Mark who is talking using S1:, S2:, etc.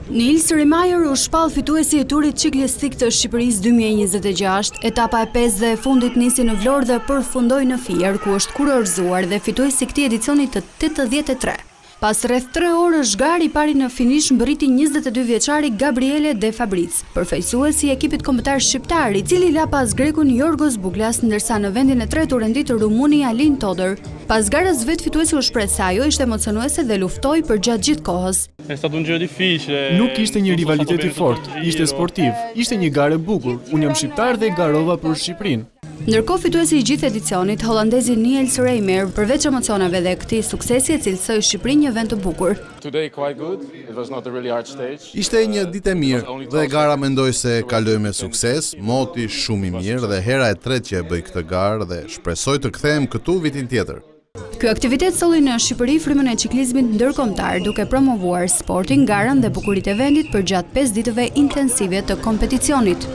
S1: Nils Rimajer u shpall fituesi i turit ciklistik të Shqipërisë 2026. Etapa e 5 dhe e fundit nisi në Vlorë dhe përfundoi në Fier, ku është kurorzuar dhe fituesi i këtij edicioni të 83. Pas rreth 3 orësh gari i pari në finish mbërriti 22 vjeçari Gabriele De Fabric, përfaqësuesi i ekipit kombëtar shqiptar, i cili la pas grekun Yorgos Buglas, ndërsa në vendin e tretë u rendit rumuni Alin Todor. Pas garës vet fituesi u shpreh se ajo ishte emocionuese dhe luftoi për gjatë gjithë kohës.
S2: Nuk ishte një rivalitet i fortë, ishte sportiv, ishte një garë e bukur. Unë jam shqiptar dhe garova për Shqipërinë.
S1: Ndërkohë fituesi i gjithë edicionit, holandezi Niels Reimer, përveç emocioneve dhe këtij suksesi, e cilësoi Shqipërinë një vend të bukur.
S3: Ishte një ditë e mirë dhe gara mendoj se kaloi me sukses, moti shumë i mirë dhe hera e tretë që e bëj këtë garë dhe shpresoj të kthehem këtu vitin tjetër.
S1: Ky aktivitet solli në Shqipëri frymën e ciklizmit ndërkombëtar, duke promovuar sportin, garën dhe bukuritë e vendit për gjatë 5 ditëve intensive të kompeticionit.